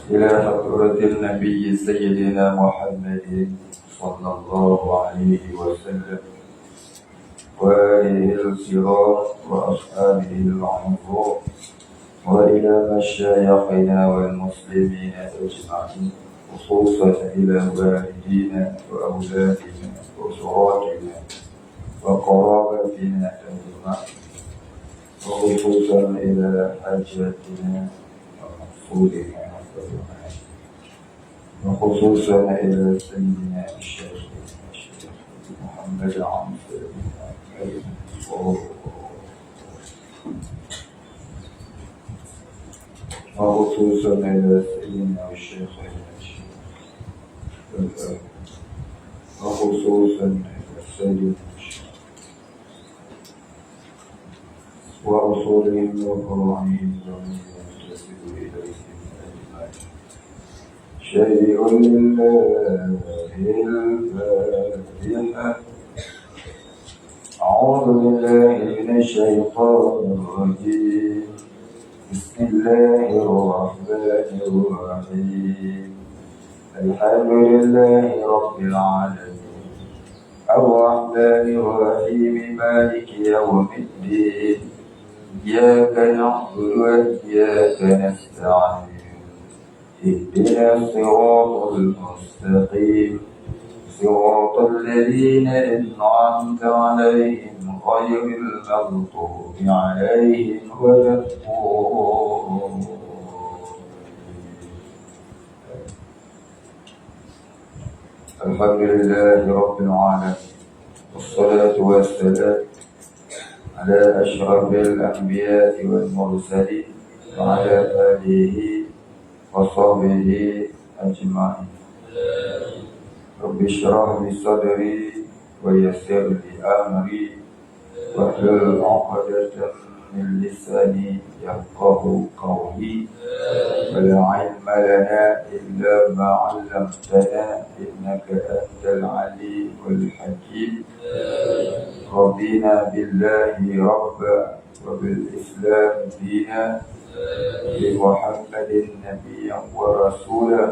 إلى حضرة النبي سيدنا محمد صلى الله عليه وسلم وآله الكرام وأصحابه العنظام وإلى مشايخنا والمسلمين أجمعين، خصوصا إلى والدينا وأولادنا وأسراتنا وقرابتنا أجمعين، وخصوصا إلى حاجاتنا ومقصودنا وخصوصا إلى سيدنا الشيخ محمد عمرو وخصوصا إلى سيدنا الشيخ وخصوصا إلى سيدنا الشيخ وأصولهم وفروعهم وينتسب إليهم أجمعين. شيء لله الفاتحة. أعوذ بالله من الشيطان الرجيم. بسم الله الرحمن الرحيم. الحمد لله رب العالمين الرحمن الرحيم مالك يوم الدين. إياك نعبد وإياك نستعين. اهدنا الصراط المستقيم صراط الذين أنعمت عليهم غير المغضوب عليهم ولا الضالين. الحمد لله رب العالمين، والصلاة والسلام على أشرف الأنبياء والمرسلين وعلى آله وصحبه أجمعين. رب اشرح لي صدري ويسر لي أمري واحلل عقدة من لساني يفقه قولي. ولا علم لنا إلا ما علمتنا إنك أنت العليم الحكيم. رضينا بالله ربا وبالإسلام دينا بمحمد نبيا ورسولا.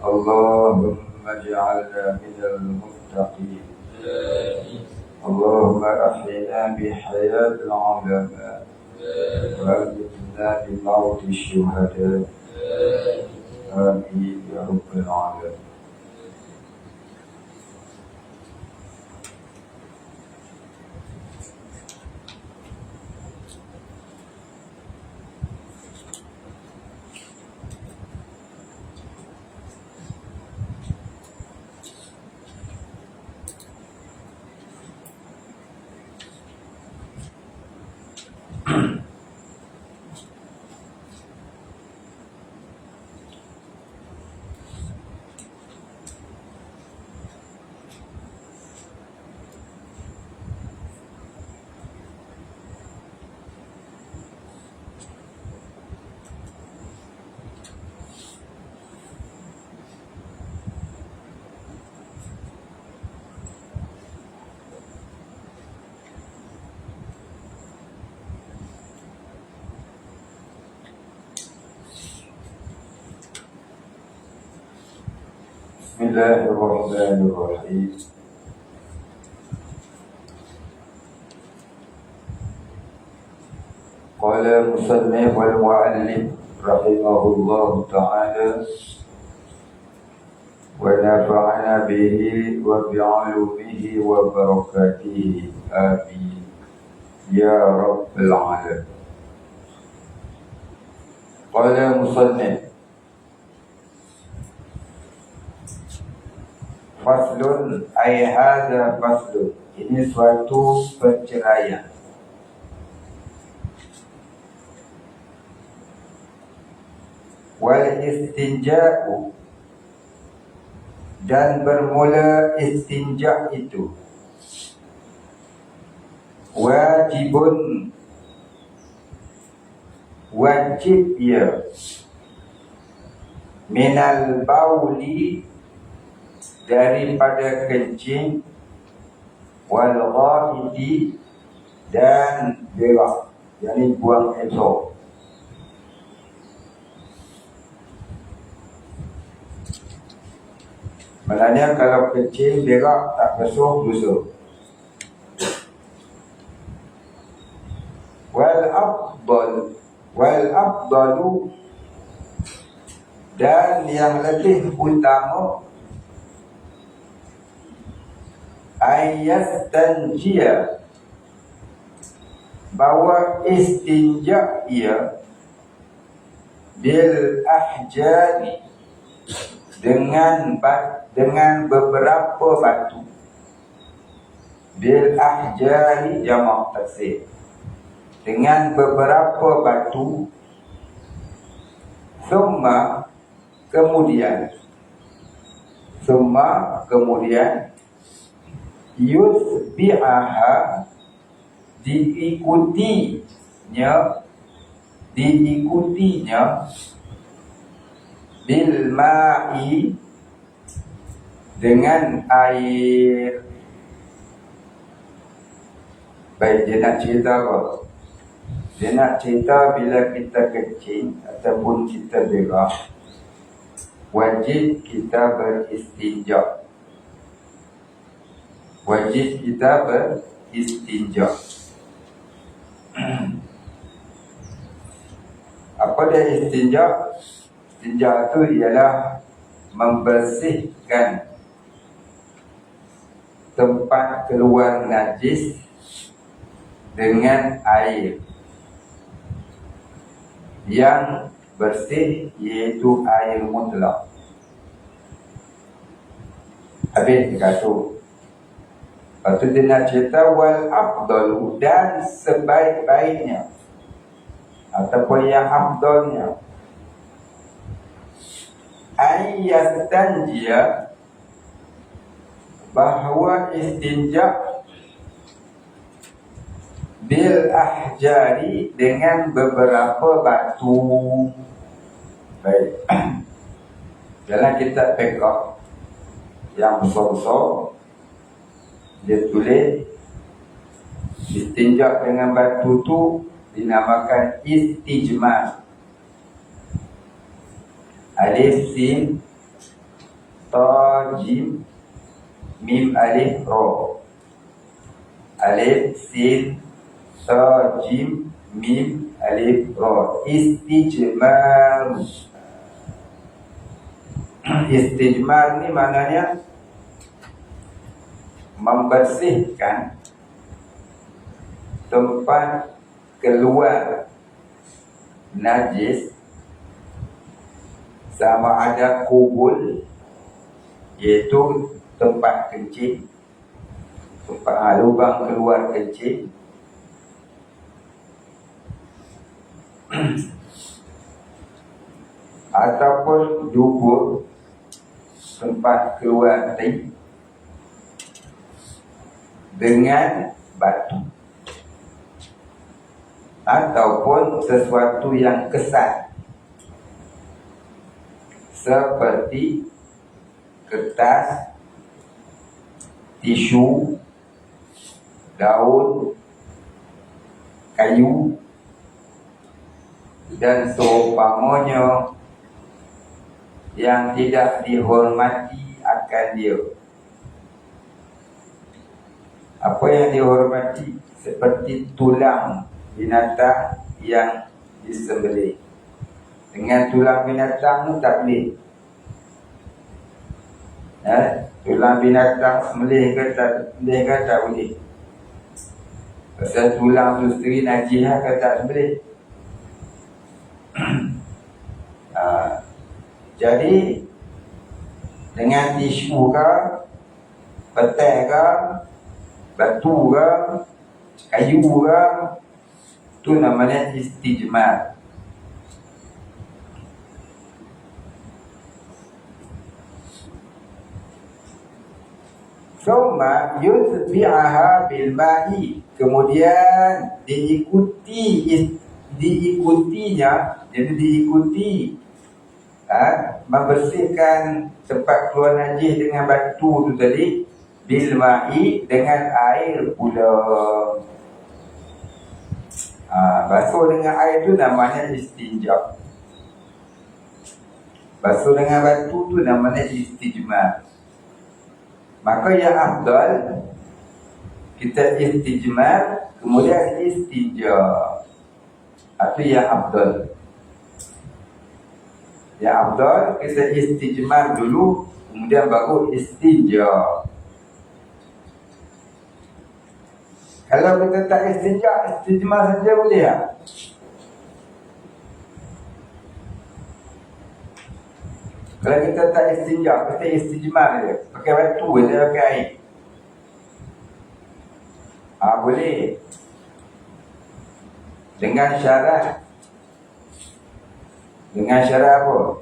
اللهم اجعلنا من المتقين. اللهم أحينا بحياة العلماء وأمتنا بموت الشهداء. آمين يا رب العالمين. بسم الله الرحمن الرحيم. قال المصنف والمعلم رحمه الله تعالى ونفعنا به وبعلومه وبركاته آمين يا رب العالمين. قال المصنف faslun ay hadza faslun, ini suatu penceraian. Wal istinja'u, dan bermula istinja' itu wajibun, wajib ia, minal bauli, daripada kencing, wal ghaidi, dan berak, yakni buang air besar. Maknanya kalau kencing berak tak basuh dosa. Wal afdalu, dan yang lebih utama, ayyastanjia, bahawa istinja ia bil ahjari, dengan beberapa batu. Bil ahjari jamak taksir, dengan beberapa batu. Summa, kemudian yusbi'aha, diikutinya bil ma'i, dengan air. Baik, dia nak cerita apa? Dia nak cerita bila kita kencing ataupun kita berak, wajib kita beristinja. Apa dia istinja? Istinja itu ialah membersihkan tempat keluar najis dengan air yang bersih, iaitu air mutlak. Habis dikatakan. Lepas tu dia nak cerita wal afdalu, dan sebaik-baiknya ataupun yang afdalnya, ayyastanjia, bahawa istinja bil ahjari, dengan beberapa batu. Baik. Dalam kitab fiqh yang besar-besar, dia tulis istinja dengan batu tu dinamakan istijmar. Alif sin ta jim mim alif ra. Alif sin ta jim mim alif ra. Istijmar. Istijmar ni maknanya membersihkan tempat keluar najis, sama ada kubul, iaitu tempat kencing, tempat lubang keluar kencing, ataupun dubur, tempat keluar tai, dengan batu, ataupun sesuatu yang kesat seperti kertas, tisu, daun, kayu dan seumpamanya yang tidak dihormati akan dia. Apa yang dihormati? Seperti tulang binatang yang disembelih. Dengan tulang binatang tu tak boleh. Tulang binatang sembelih ke tak boleh. Pasal tulang tu sendiri najis ke tak sembelih. Jadi dengan tisu ke, petai ke, batu ke, kayu ke, tu namanya istijmar. Summa yutbi'aha bil ma'i, kemudian diikutinya, jadi diikuti membersihkan tempat keluar najis dengan batu tu tadi, bil ma'i, dengan air pula. Basuh dengan air tu namanya istinja. Basuh dengan batu tu namanya istijmar. Maka yang afdal kita istijmar kemudian istinja. Itu yang afdal. Yang afdal kita istijmar dulu kemudian baru istinja. Kalau kita tak istinja, istijmar saja boleh tak? Kalau kita tak istinja, kita istijmar je. Pakai batu je, pakai air. Boleh. Dengan syarat. Dengan syarat apa?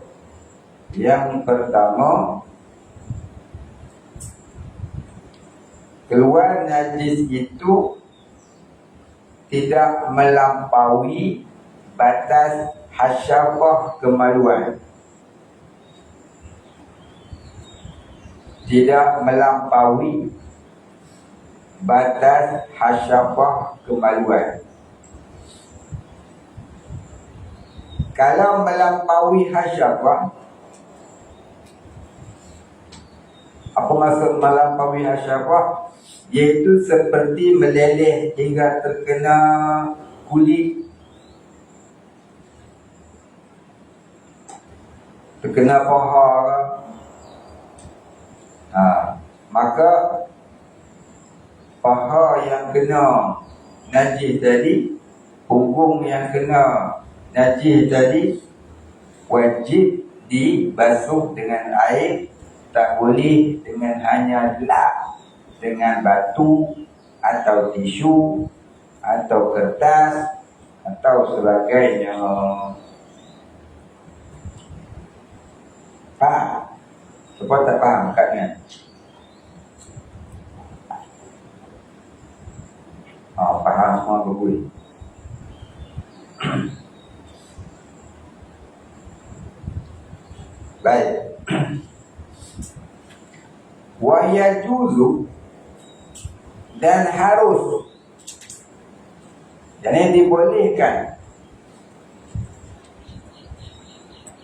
Yang pertama, keluar najis itu tidak melampaui batas hasyafah kemaluan. Tidak melampaui batas hasyafah kemaluan. Kalau melampaui hasyafah, apa maksud melampaui hasyafah? Iaitu seperti meleleh hingga terkena kulit, terkena paha. Maka paha yang kena najis tadi, punggung yang kena najis tadi wajib dibasuh dengan air. Tak boleh dengan hanya lap dengan batu atau tisu atau kertas atau sebagainya. Faham? Siapa tak faham katnya? Faham semua berbui. Baik. Wa yajuzu, dan harus, jadi dibolehkan,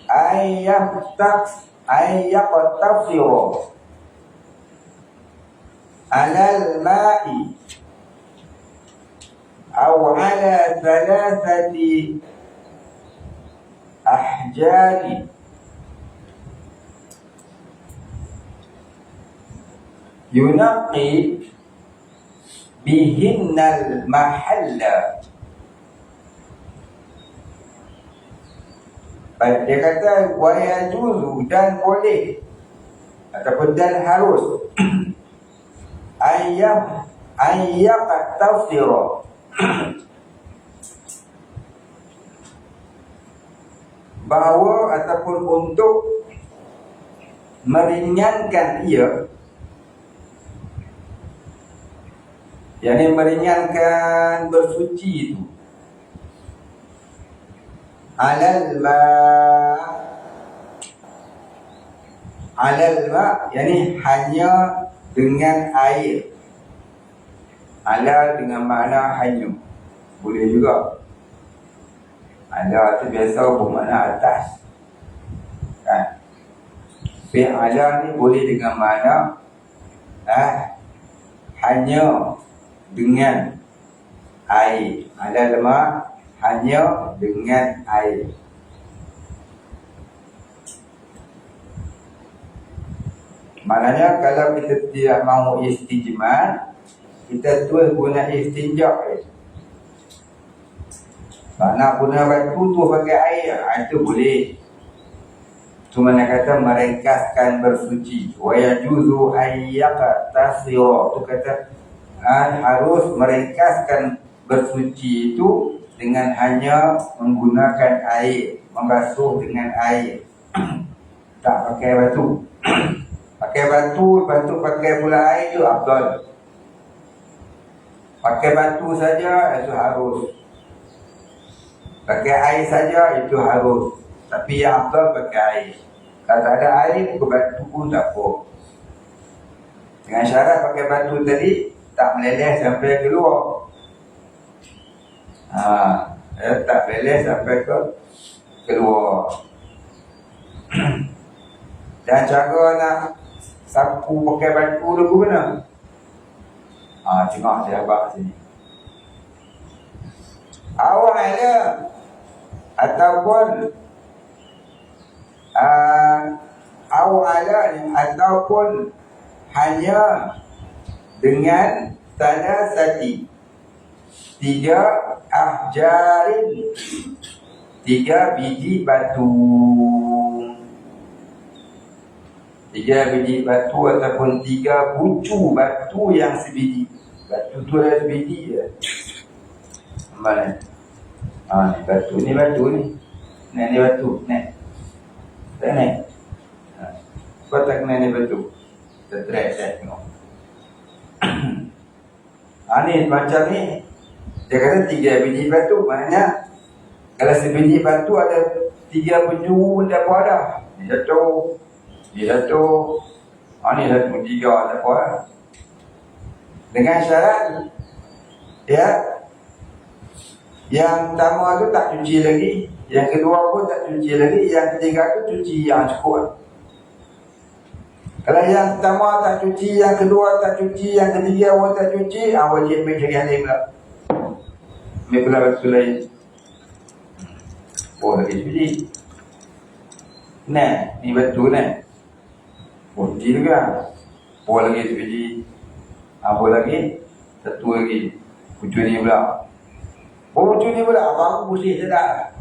ayyaqtafiru alal ma'i aw ala thalathati ahjari yunaqi bihinnal mahalla. Baik, dia kata wa yajuzu, dan boleh ataupun dan harus ayyaqtafiru bahawa ataupun untuk meringankan ia, yakni meringankan bersuci itu, alal ma, yakni hanya dengan air. Alal dengan makna hanya, boleh juga. Ala tu biasa bermakna atas, kan? Tapi ala ni boleh dengan makna hanya dengan air. Ala lemah hanya dengan air. Maknanya kalau kita tidak mahu istijmar, kita terus guna istinja. Nak guna batu tu pakai air, itu boleh. Cuma nak kata meringkaskan bersuci. Wa yajuzu ayyaqtasira, tu kata harus meringkaskan bersuci itu dengan hanya menggunakan air, membasuh dengan air. Tak pakai batu. Pakai batu, pakai pula air itu afdal. Pakai batu saja itu harus. Pakai air saja itu harus. Tapi yang afdal pakai air. Kalau tak ada air, pakai batu pun tak apa. Dengan syarat pakai batu tadi tak meleleh sampai keluar. Tak meleleh sampai keluar. Dan cara nak sapu pakai batu tu ke mana? Tengok sahabat sini. Awalnya ataupun awalnya ataupun hanya dengan tanah sati 3 ahjarin 3 biji batu 3 biji batu ataupun 3 bucu batu yang sebiji. Batu tu ada sebiji je. Mana? Ni batu ni. Ni batu ni. Tak ni. Kau tak kena ni batu. Tertrek saya tengok. Ni macam ni. Dia kata 3 biji batu. Maknanya kalau sebiji batu ada 3 penjuru pun tak apa dah. Dia jatuh. Ni satu 3 tak apa dah. Dengan syarat yang pertama tu tak cuci lagi, yang kedua pun tak cuci lagi, yang ketiga tu cuci yang cukup. Kalau yang pertama tak cuci, yang kedua tak cuci, yang ketiga pun tak cuci, wajib ambil cari lain pula. Ambil pula batu lain. Lagi cuci. Ni batu ni. Cuci juga. Lagi cuci. Apa lagi? Satu lagi. Pucuk ni pula. Pucuk ni pula. Baru bersih sedap.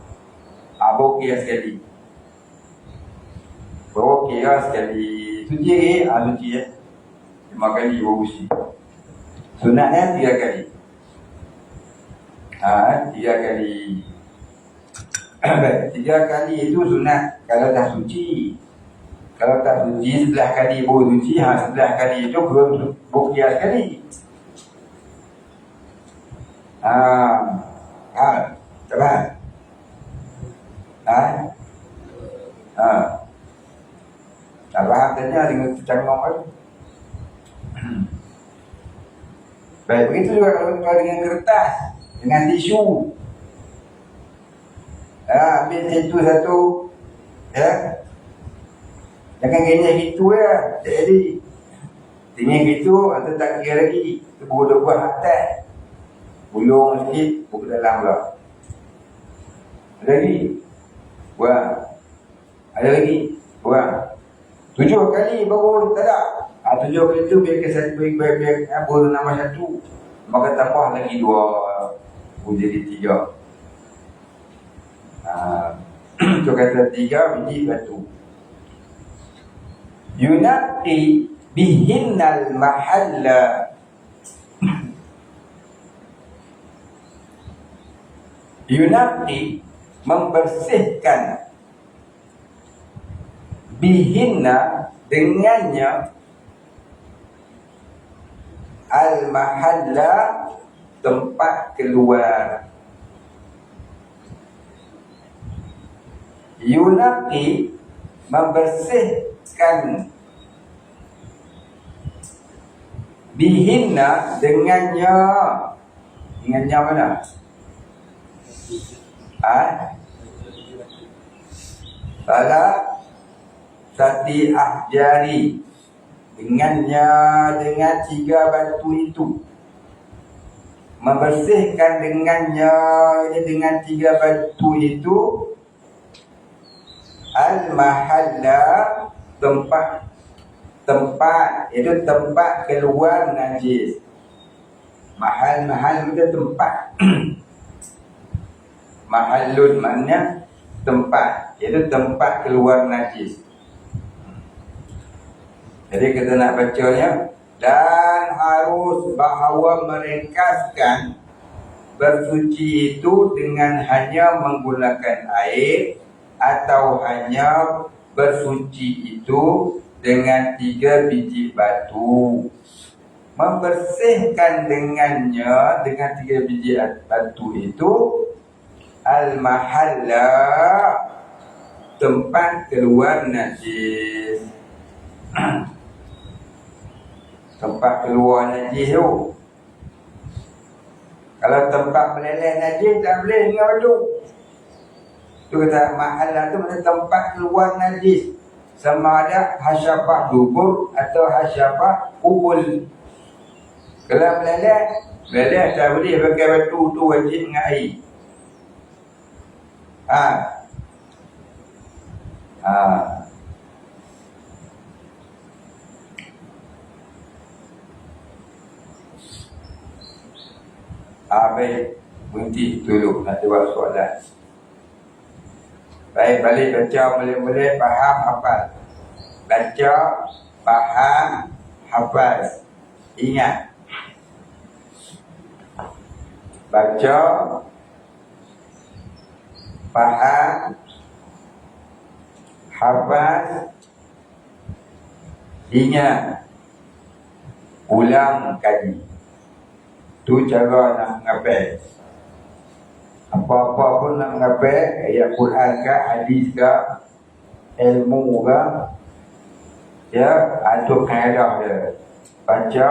Baru kira sekali. Cuci lagi. Cuci 5 kali baru bersih. Sunatnya 3 kali. 3 kali. 3 kali itu sunat kalau dah suci. Kalau tak suci 11 kali baru suci. 11 kali itu belum bukiah sekali. Coba. Tak faham tanya dengan tercanggung kan. Baik, begitu juga kalau dengan kertas, dengan tisu. Ambil tisu satu. Jangan gini gitu ya. Jadi tinggal gitu atau tak kira lagi. Buku buah atas. Bulung sikit, buku dalam pula. Ada lagi. Buang. Ada lagi. Buang. 7 kali baru tak ada. 7 kali itu biar baru nama 1. Maka tambah lagi 2. Jadi 3. Itu kata 3 biji batu. Yunaqi bihinnal mahalla. Yunaqi membersihkan, bihinna dengannya, al mahalla tempat keluar. Yunaqi membersihkan, bihinna dengannya. Dengannya mana? Salah sati ahjari, dengannya, dengan 3 batu itu. Membersihkan dengannya, ini dengan 3 batu itu, al-mahalla tempat, itu tempat keluar najis. Mahal itu tempat. Mahallun maknanya tempat, iaitu tempat keluar najis. Jadi kita nak bacanya, dan harus bahawa meringkaskan bersuci itu dengan hanya menggunakan air, atau hanya bersuci itu dengan 3 biji batu. Membersihkan dengannya, dengan 3 biji batu itu, al-mahalla tempat keluar najis. Tempat keluar najis tu. Kalau tempat meleleh najis tak boleh dengan batu. Tu kata mahalla tu mana tempat keluar najis. sama ada hasyafah dubur atau hasyafah kubul. Kalau meleleh tak boleh pakai batu tu, wajib dengan air. Baik, berhenti dulu nak jawab soalan. Baik, balik baca boleh-boleh, faham, hafal. Baca, faham, hafal. Ingat. Baca, faham, hafal, ingat, ulang kaji. Tu cara nak mengapai. Apa-apa pun nak mengapai, ayat Quran ke, hadis ke, ilmu ke, ya, atur kaedah dia. Baca,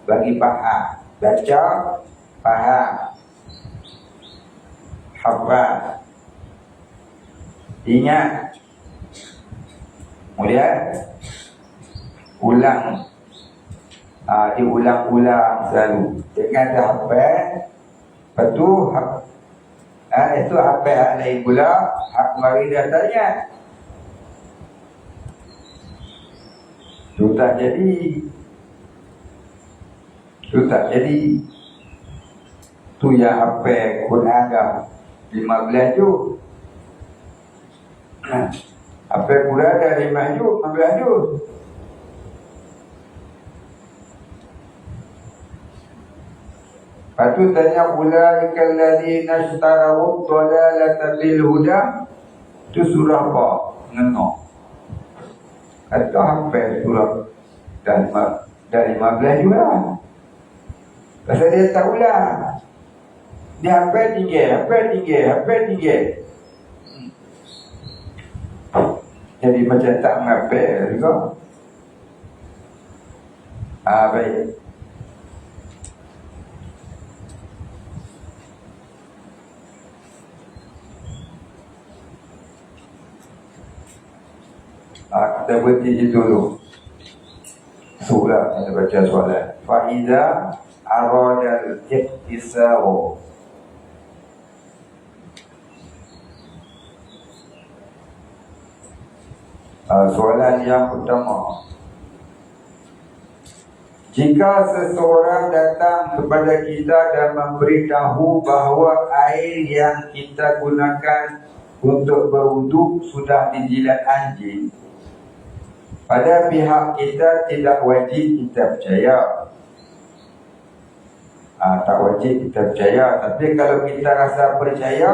bagi faham. Baca, faham, hafal, ingat, kemudian ulang. Diulang-ulang selalu. Jangan dah hafal, lepas tu itu hafal hak lain pula, hak mari dah tanya. Tu tak jadi. Tu yang hafal Quran dah 15 juz. Hafal Quran dah 5 juz, 15 juz. Lepas tu tanya, ulaikal ladzina ishtaraw dhalalata bil huda. Tu surah apa? Ngengok. Kata hafal surah dari 15 juga. Pasal dia tak ulang. Dia hafal tinggi. Jadi macam tak menghafal juga. Baik. Kita berhenti situ dulu. Surah kita baca soalan. Fa'iza aradal iqtisaru. Soalan yang pertama. Jika seseorang datang kepada kita dan memberitahu bahawa air yang kita gunakan untuk berwuduk sudah dijilat anjing, pada pihak kita tidak wajib kita percaya. Tak wajib kita percaya. Tapi kalau kita rasa percaya,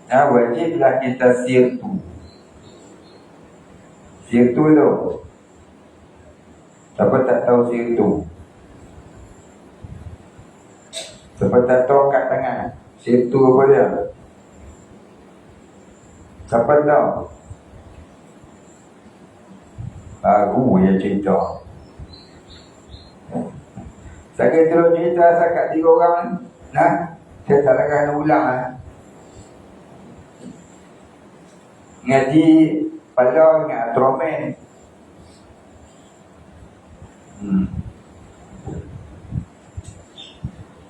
wajiblah kita sirtu. Sirtu tu, siapa tak tahu sirtu? Siapa tak tahu kat tangan sirtu apa dia? Siapa tahu? Baru dia cerita. Saya terus cerita sakat 3 orang. Saya tak akan ulang. Ngaji pada ingat tromen.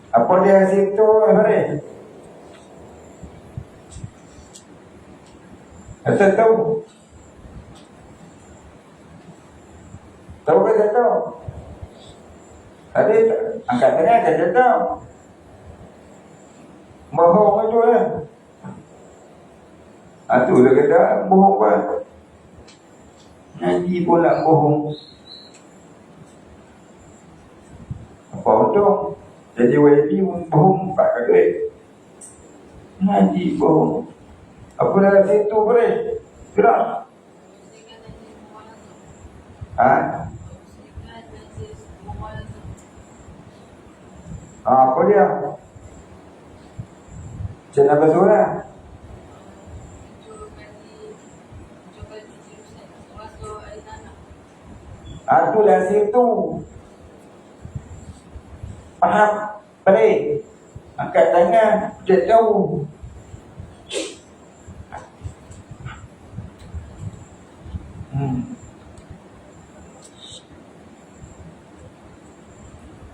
Apa dia situ, Farid? Asal tahu? Tahu ke tak tahu? Tadi angkat tangan saya tak tahu. Bohong itu lah. Tu dia kata bohong kan. Nanti pun nak bohong. Apa untung? Jadi YB pun bohong 4 kali duit. Nanti bohong. Apa dalam situ boleh? Gerak. Apa dia? Macam apa surah? Itulah situ. Faham? Baik. Angkat tangan. Tak tahu.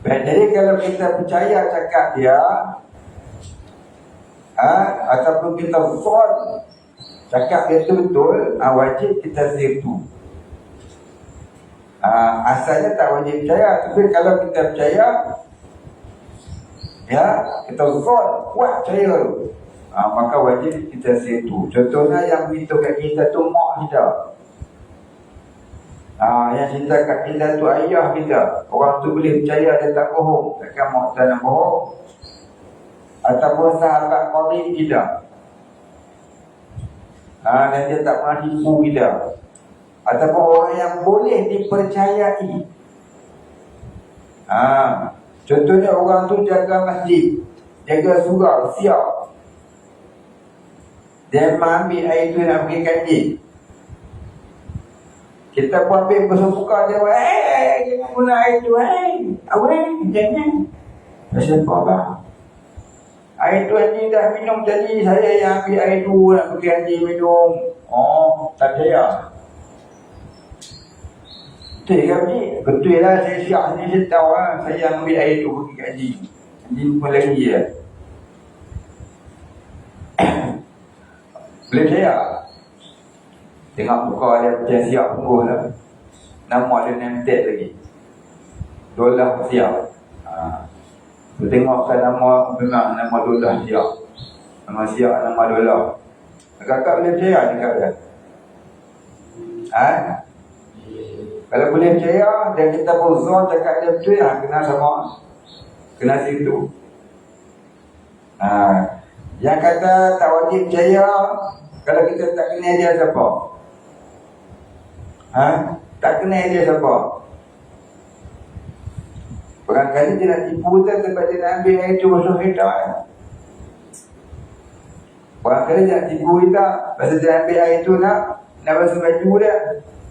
Baik, jadi kalau kita percaya cakap dia, ataupun kita zon cakap dia tu betul, wajib kita situ. Asalnya tak wajib percaya, tapi kalau kita percaya, ya, kita zon kuat percaya tu, maka wajib kita situ. Contohnya yang beritahu kat kita tu mak kita, yang cerita kat kita tu ayah kita. Orang tu boleh percaya dia tak bohong, takkan mak kita nak bohong. Ataupun sahabat qarib kita, dan dia tak pernah tipu kita. Ataupun orang yang boleh dipercayai. Contohnya orang tu jaga masjid, jaga surau, siap. Dia ambil air tu nak pergi kaji. Kita pun ambil bersuka dia, jangan guna air tu, jangan. Pasal apa bang? Air tu haji dah minum tadi, saya yang ambil air tu nak pergi haji minum. Tak percaya. Betul ke haji? Betul lah, saya siap ni, saya tahu lah, saya yang ambil air tu pergi haji. Haji pun lagi ya. Boleh percaya? Tengok muka dia macam siap sungguh lah. Nama dia nemtek lagi. Dolah siap. Tengok kan nama memang nama dolah siap. Nama siap, nama dolah. Kakak boleh percaya dekat dia? Kalau boleh percaya dan kita berzon cakap dia betul, kena sama. Kena situ. Yang kata tak wajib percaya, kalau kita tak kenal dia siapa? Tak kenal dia siapa? Barangkali dia nak tipu kita sebab dia nak ambil air tu basuh kita. Barangkali dia nak tipu kita pasal dia ambil air tu nak basuh baju dia.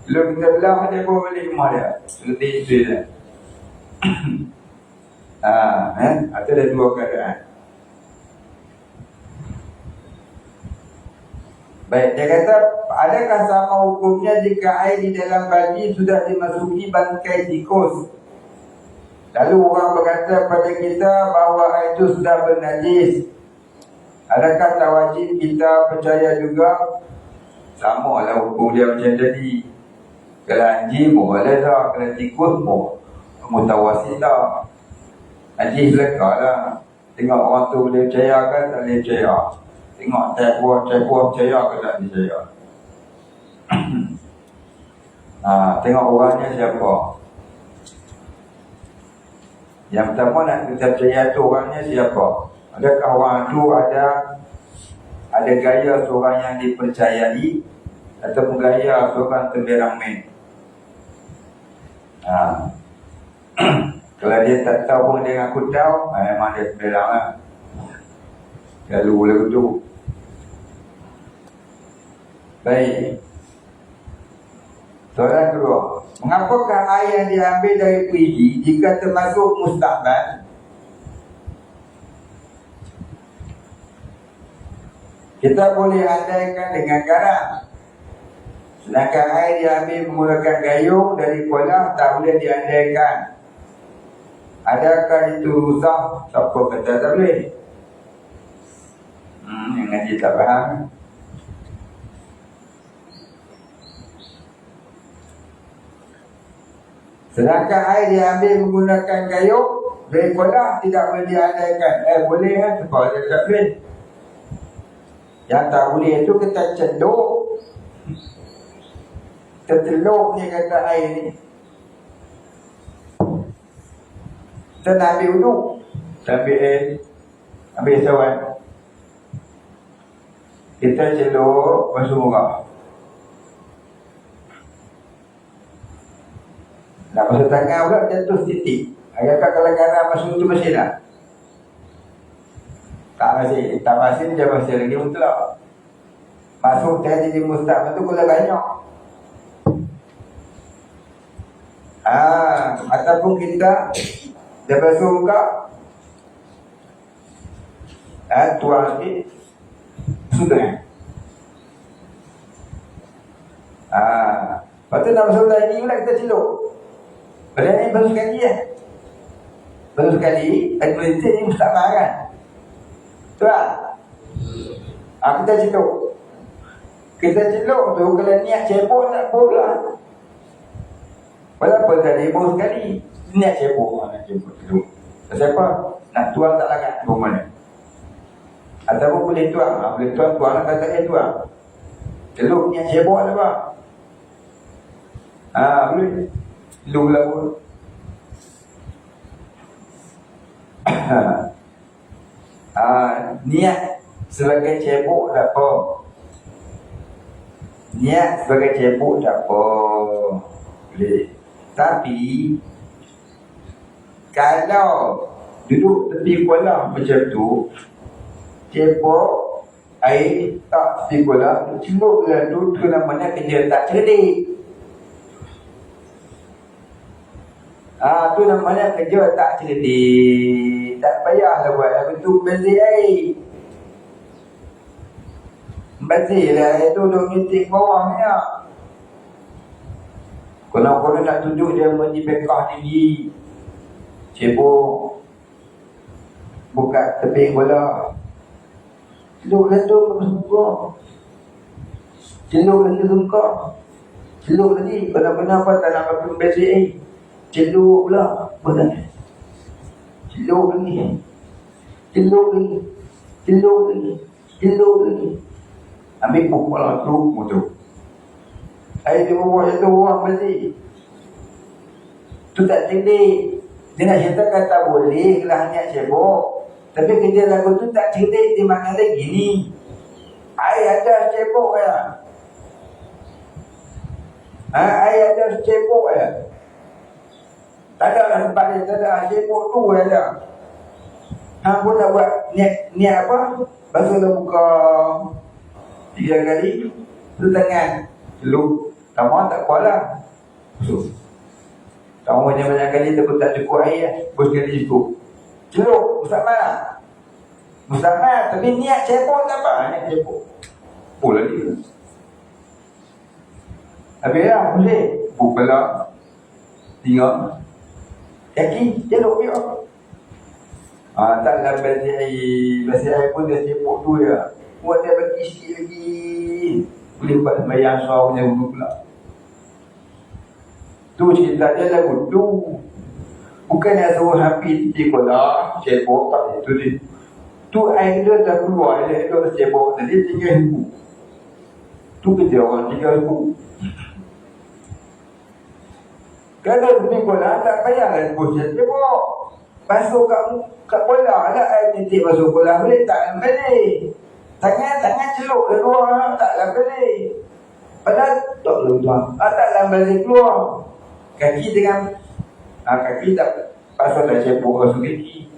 Lalu kita belah dia bawa balik rumah dia. Seperti itu dia. Itu ada dua keadaan. Baik, dia kata, adakah sama hukumnya jika air di dalam bagi sudah dimasuki bangkai tikus? Lalu orang berkata pada kita bahawa air itu sudah bernajis. Adakah tak wajib kita percaya juga? Sama lah hukum dia macam tadi. Kalau anjing boleh tak, kalau tikus mutawasitah. Anjing selekar lah. Tengok orang tu boleh percaya kan, tak boleh percaya. Tengok cai-buah percaya ke tak percaya. Tengok orangnya siapa. Yang pertama nak kita percaya tu orangnya siapa. Adakah orang tu ada gaya seorang yang dipercayai ataupun gaya seorang terberang main. Kalau dia tak tahu pun dia ngaku tahu, memang dia terberang lah. Lalu lagu tu. Baik. Soalan kedua, mengapakah air yang diambil dari perigi jika termasuk mustahmal? Kita boleh andaikan dengan garam. Sedangkan air diambil menggunakan gayung dari kolam tak boleh diandaikan. Adakah itu rusak? Siapa kata tak boleh? Yang ngaji tak faham. Sedangkan air diambil menggunakan gayung dari kolam tidak boleh diandaikan. Boleh kan? Sebab dia tak boleh. Yang tak boleh itu kita cenduk. Terteluk ni kata air ni. Kita nak ambil uduk. Kita ambil air. Ambil sawan. Kita celuk basuh muka. Nak basuh tangan pula jatuh titik. Agak kalau garam basuh tu bersih tak? Tak bersih dia bersih lagi mutlak. Masuk dia jadi mustahil tu gula banyak. Ataupun kita dia basuh muka, tuang sikit, sudah. Lepas tu nak masuk lagi pula kita celuk. Padahal ni baru sekali baru sekali, tadi berhenti ni mustakmal kan. Betul tak? Kita celuk. Kita celuk tu kalau niat cebok tak apa pula. Walaupun tadi baru sekali, niat cebok. Nak cebok celuk. Pasal apa? Nak tuang tak larat rumah ni. Ataupun boleh tuang. Boleh tuang lah, kata tak tuang. Celuk niat cebok tak apa. Boleh. Celuk lah pun. Niat sebagai cebok tak apa. Niat sebagai cebok tak apa. Boleh. Tapi kalau duduk tepi kolam macam tu, cebok air tak tepi kolam, celuk lah tu namanya kerja tak cerdik. Tu namanya kerja tak cerdik. Tak payahlah buat lagu tu bazir air. Bazir lah air tu duk ngitik bawah ni. Kalau nak tunjuk dia menjadi bekah tinggi, cebok buka tepi bola, celuk lah tu sungkak, celuk lagi sungkak, celuk lagi. Benar-benar apa tak nak pakai bazir air, celuk pula. Benar. Celuk lagi. Celuk lagi. Celuk lagi. Celuk lagi. Ambil pukul lah tu motor. Air dia bawa jatuh orang balik. Tu tak cerdik. Dia nak cerita kata boleh lah niat cebok. Tapi kerja lagu tu tak cerdik. Dia makna dia gini. Air ada cebok ya. Air ada cebok ya. Tak ada lah tempat dia, tak ada cebok tu je. Hang pun nak buat niat apa? Basuh dah buka 3 kali, tu tangan celuk. Tak mahu tak apa lah. Basuh. Tak mahu banyak kali dia pun tak cukup air lah. Bos kali cukup. Celuk, mustakmal lah. Mustakmal, tapi niat cebok tak apa. Niat cebok. Oh lagi. Habis lah, boleh. Bukala. Tinggal. Kaki, celuk dia. Taklah bazir air. Bazir air pun dia cebok tu ya. Buat dia bagi sikit lagi. Boleh buat sembahyang suara punya dulu pula. Tu cerita dia lagu tu. Bukan yang suruh hampir di kolam, cebok tak itu dia. Tu air dia dah keluar, dia dah cebok tadi 3,000. Tu kerja orang 3,000. Kalau tepi kolam tak payahlah bos cebok. Basuh kat bola lah air titik basuh bola boleh tak balik. Tangan celuk dia keluar taklah balik. Padahal tak boleh tuan. Taklah balik keluar. Kaki dengan kaki tak basuh dah cebok basuh kaki.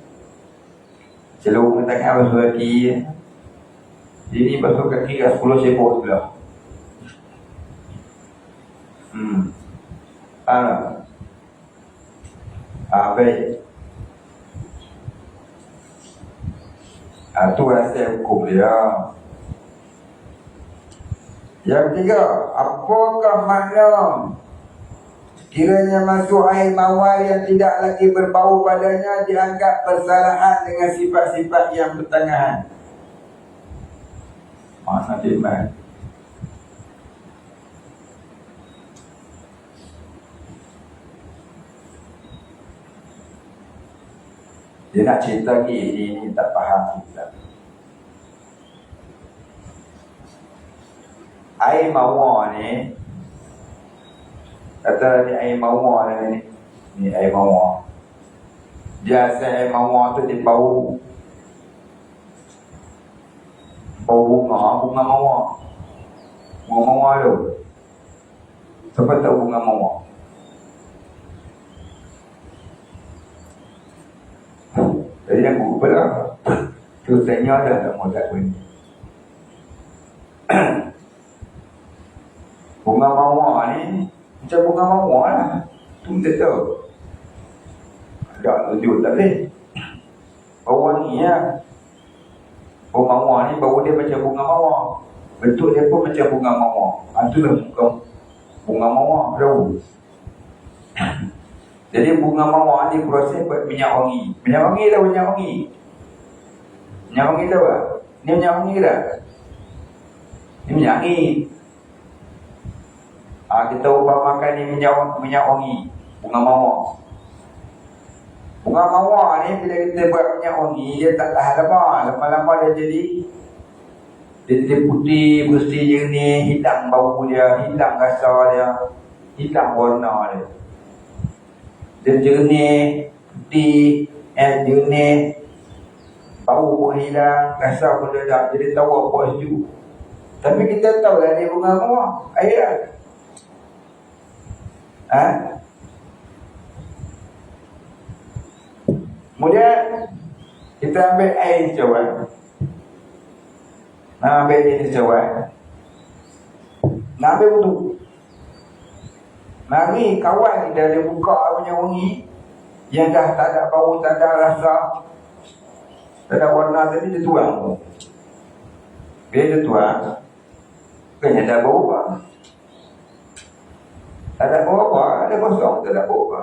Celuk tangan basuh kaki. Jadi basuh kaki kat 10 cebok sebelah. Baik. Tu rasa hukum dia. Yang ketiga, apakah makna kiranya masuk air mawar yang tidak lagi berbau padanya dianggap bersalahan dengan sifat-sifat yang bertengahan? Mana dia? Dia nak cerita ini tak faham kita. Air mawar ni, kata ni air mawar ni. Ni air mawar. Biasa air mawar tu dia bau. Bau bunga mawar. Bunga mawar tu. Siapa tahu bunga mawar? Jadi aku lupa lah. Terus tanya dah tak mahu tak pun. Bunga mawar ni macam bunga mawar lah. Tu tak tahu. Tak tunjuk tak boleh. Bau wangi lah. Bau mawar ni bau dia macam bunga mawar. Bentuk dia pun macam bunga mawar. Itulah bunga mawar tahu. Jadi bunga mawar ni proses buat minyak wangi. Minyak wangi tahu minyak wangi? Minyak wangi tahu tak? Ni minyak wangi ke tak? Ni minyak wangi. Kita umpamakan ni minyak wangi, bunga mawar. Bunga mawar ni bila kita buat minyak wangi, dia tak tahan lama. Lama-lama dia jadi putih, bersih jernih, hilang bau dia, hilang rasa dia, hilang warna dia. Dia jernih, putih, jernih, bau pun hilang, rasa pun dah tak. Jadi tahu apa sejuk. Tapi kita tahu lah dia bunga mawar, air lah. Kemudian kita ambil air cawan. Ambil air cawan. Ambil wudu. Mari kawan kita dia buka punya wangi yang dah tak ada bau, tak ada rasa, tak ada warna tadi, dia tuang. Bila dia tuang, kena ada bau apa? Tak ada bau apa? Ada kosong, tak ada bau apa?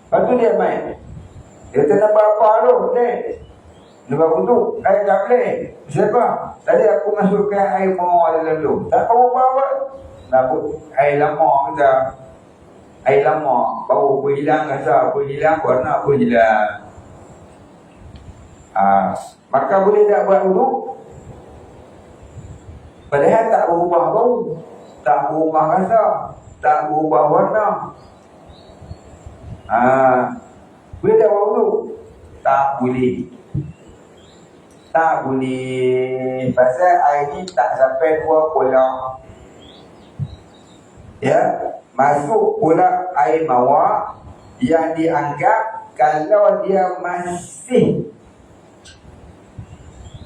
Lepas tu dia main. Dia kata nak apa tu? Lepas tu air tak boleh. Siapa? Tadi aku masukkan air mawar dalam tu. Tak tahu apa-apa. Nak air lama kita. Air lama. Bau pun hilang, rasa pun hilang, warna pun hilang. Maka boleh tak buat wudu? Padahal tak berubah bau, tak berubah rasa, tak berubah warna. Boleh tak buat wudu? Tak boleh. Tak boleh. Pasal air ni tak sampai 2 pola. Ya, masuk pula air mawar yang dianggap kalau dia masih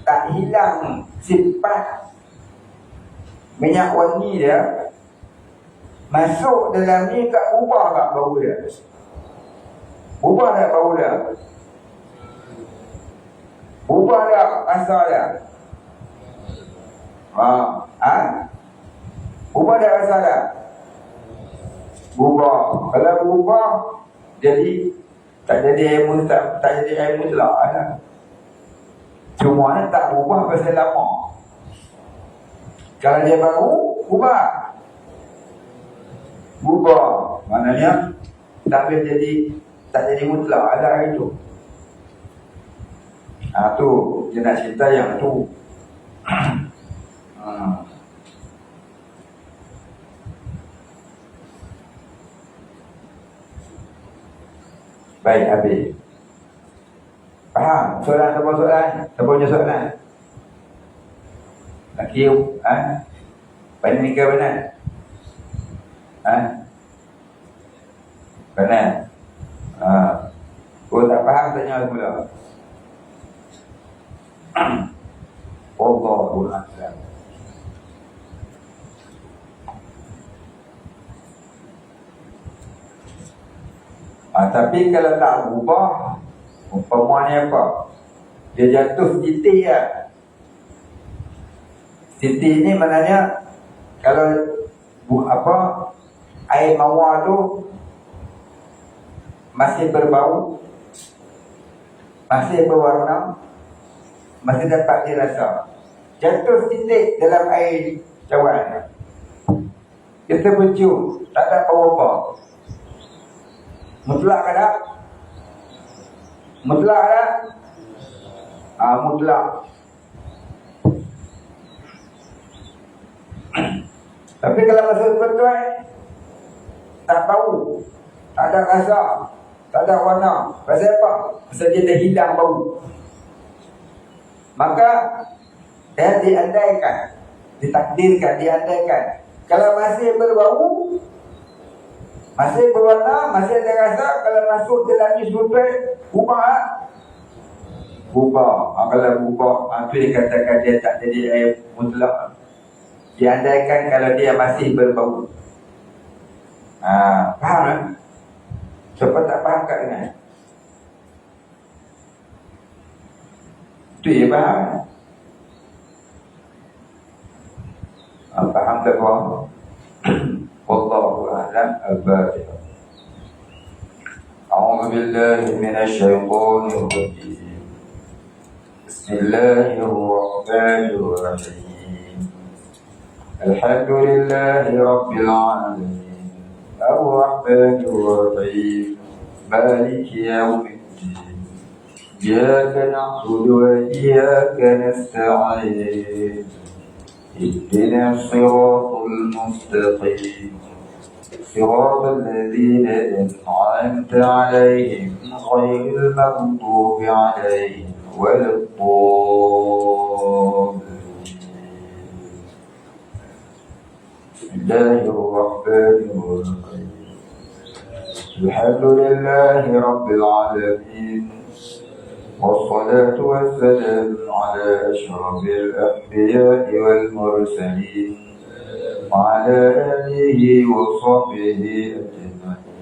tak hilang sifat minyak wangi dia, masuk dalam ni tak ubah tak bau dia? Ubah tak bau dia? Ubah tak rasa dia? Ubah tak rasa dia? Ubah. Kalau berubah, jadi tak jadi air mutlak, tak jadi air mutlak lah. Cuma tak ubah pasal lama. Kalau dia baru, ubah. Ubah. Maknanya tak jadi mutlak ada itu. Tu dia nak cerita yang tu. Baik, habis. Faham? Soalan siapa soalan? Siapa punya soalan? Laki Pandai ke benar? Benar? Kalau tak faham tanya semula. Wallahu a'lam. Tapi kalau tak berubah, umpamanya apa? Dia jatuh titik lah. Titik ni maknanya kalau air mawar tu masih berbau, masih berwarna, masih dapat dirasa. Jatuh titik dalam air cawan, kita bercium, tak ada apa-apa. Mutlak ke tak? Mutlak tak? Mutlak. Tapi kalau masuk betul, tak bau, tak ada rasa, tak ada warna. Pasal apa? Pasal dia dah hilang bau. Maka dia diandaikan, ditakdirkan, diandaikan, kalau masih berbau, masih berwarna, masih ada rasa, kalau masuk dalam ni sebetul, ubah. Kalau ubah, itu dikatakan dia tak jadi air mutlak. Diandaikan kalau dia masih berbau. Faham tak? Siapa tak faham kat ni? Itu ya faham. Faham tak kau? Wallahu a'lam. Al-Fatihah. A'udzu billahi minasy syaithanir rajim. Bismillahirrahmanirrahim. Alhamdulillahi rabbil alamin. Ar-Rahmanir Rahim. Maliki yaumiddin. Iyyaka na'budu wa iyyaka nasta'in. اهدنا الصراط المستقيم صراط الذين أنعمت عليهم غير المغضوب عليهم ولا الضالين. بسم الله الرحمن الرحيم. الحمد لله رب العالمين، والصلاة والسلام على أشرف الأنبياء والمرسلين وعلى آله وصحبه أجمعين.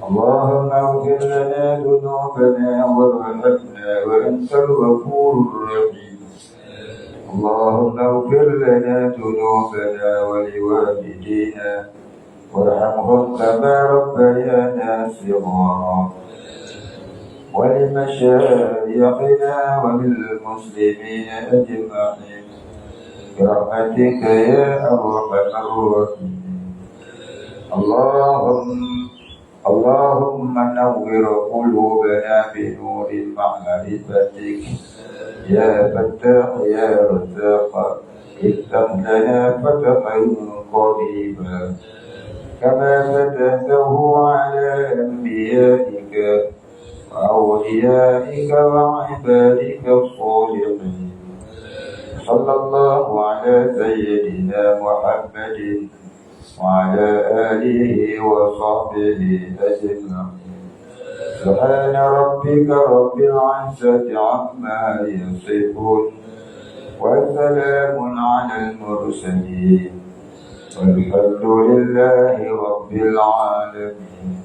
اللهم اغفر لنا ذنوبنا وارحمنا وأنت الغفور الرحيم. اللهم اغفر لنا ذنوبنا ولوالدينا وارحمهم كما ربيانا صغارا، ولمشايخنا وللمسلمين أجمعين برحمتك يا أرحم الراحمين. اللهم نور قلوبنا بنور معرفتك يا فتاح يا رزاق. افتح لنا فتحا قريبا كما فتحته على أنبيائك وأوليائك وعبادك الصالحين. صلى الله على سيدنا محمد وعلى آله وصحبه أجمعين. سبحان ربك رب العزة عما يصفون، وسلام على المرسلين، والحمد لله رب العالمين.